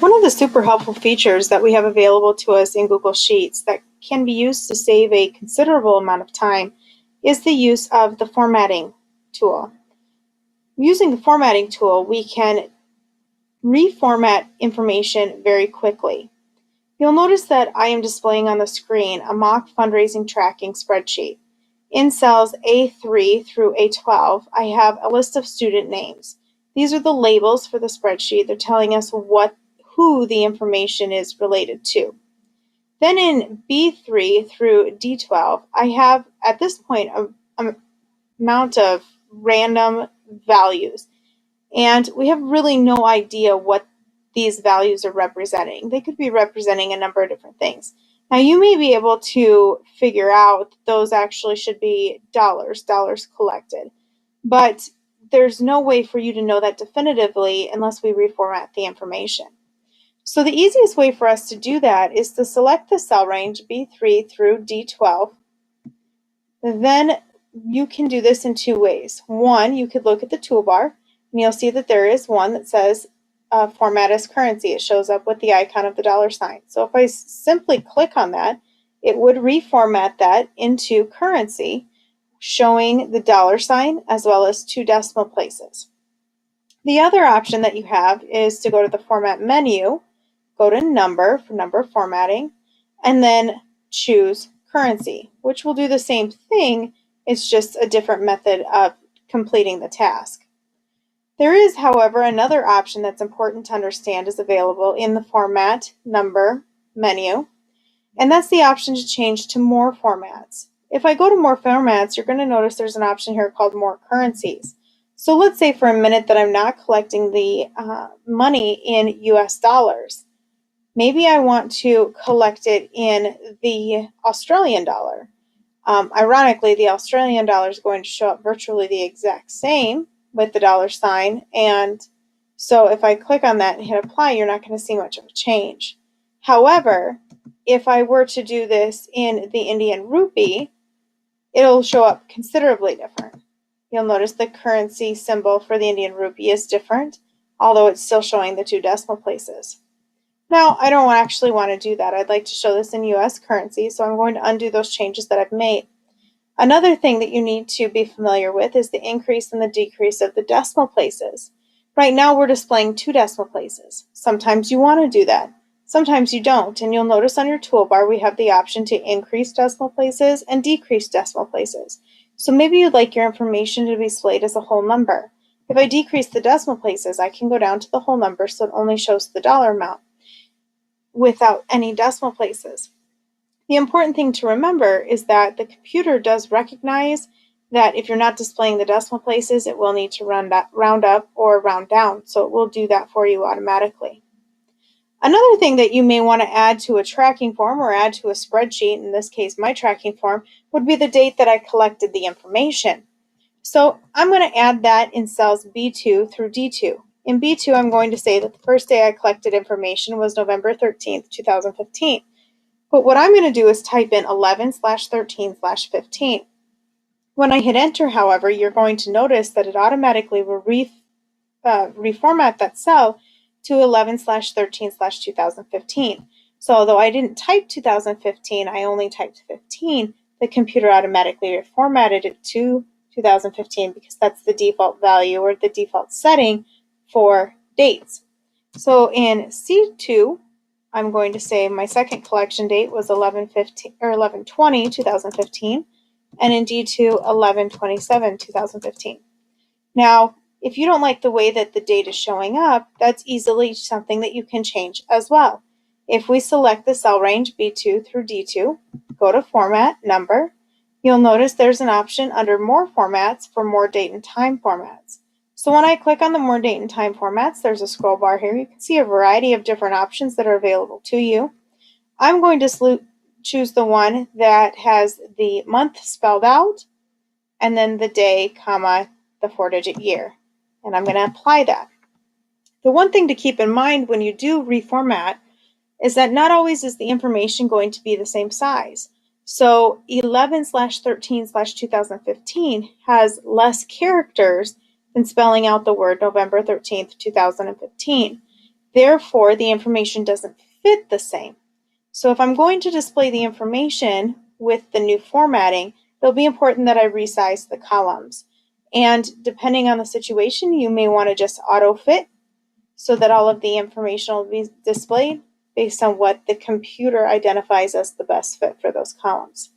One of the super helpful features that we have available to us in Google Sheets that can be used to save a considerable amount of time is the use of the formatting tool. Using the formatting tool, we can reformat information very quickly. You'll notice that I am displaying on the screen a mock fundraising tracking spreadsheet. In cells A3 through A12, I have a list of student names. These are the labels for the spreadsheet. They're telling us who the information is related to. Then in B3 through D12, I have at this point an amount of random values. And we have really no idea what these values are representing. They could be representing a number of different things. Now you may be able to figure out those actually should be dollars collected, but there's no way for you to know that definitively unless we reformat the information. So the easiest way for us to do that is to select the cell range B3 through D12. Then you can do this in two ways. One, you could look at the toolbar and you'll see that there is one that says format as currency. It shows up with the icon of the dollar sign. So if I simply click on that, it would reformat that into currency, showing the dollar sign as well as two decimal places. The other option that you have is to go to the format menu, go to number for number formatting, and then choose currency, which will do the same thing. It's just a different method of completing the task. There is, however, another option that's important to understand is available in the format number menu, and that's the option to change to more formats. If I go to more formats, you're going to notice there's an option here called more currencies. So let's say for a minute that I'm not collecting the money in US dollars. Maybe I want to collect it in the Australian dollar. Ironically, the Australian dollar is going to show up virtually the exact same with the dollar sign, and so if I click on that and hit apply, you're not going to see much of a change. However, if I were to do this in the Indian rupee, it'll show up considerably different. You'll notice the currency symbol for the Indian rupee is different, although it's still showing the two decimal places. Now, I don't actually want to do that. I'd like to show this in US currency, so I'm going to undo those changes that I've made. Another thing that you need to be familiar with is the increase and the decrease of the decimal places. Right now we're displaying two decimal places. Sometimes you want to do that. Sometimes you don't, and you'll notice on your toolbar we have the option to increase decimal places and decrease decimal places. So maybe you'd like your information to be displayed as a whole number. If I decrease the decimal places, I can go down to the whole number so it only shows the dollar amount without any decimal places. The important thing to remember is that the computer does recognize that if you're not displaying the decimal places, it will need to round up or round down, so it will do that for you automatically. Another thing that you may want to add to a tracking form or add to a spreadsheet, in this case my tracking form, would be the date that I collected the information. So I'm going to add that in cells B2 through D2. In B2, I'm going to say that the first day I collected information was November 13th, 2015. But what I'm going to do is type in 11/13/15. When I hit enter, however, you're going to notice that it automatically will reformat that cell to 11/13/2015. So although I didn't type 2015, I only typed 15, the computer automatically reformatted it to 2015 because that's the default value or the default setting for dates. So in C2, I'm going to say my second collection date was 11/20/2015, and in D2, 11/27/2015. Now, if you don't like the way that the date is showing up, that's easily something that you can change as well. If we select the cell range B2 through D2, go to Format, Number, you'll notice there's an option under More Formats for more date and time formats. So when I click on the more date and time formats, there's a scroll bar here. You can see a variety of different options that are available to you. I'm going to choose the one that has the month spelled out and then the day, comma, the 4-digit year. And I'm going to apply that. The one thing to keep in mind when you do reformat is that not always is the information going to be the same size. So 11/13/2015 has less characters than spelling out the word November 13th, 2015. Therefore, the information doesn't fit the same. So if I'm going to display the information with the new formatting, it'll be important that I resize the columns. And depending on the situation, you may want to just auto-fit so that all of the information will be displayed based on what the computer identifies as the best fit for those columns.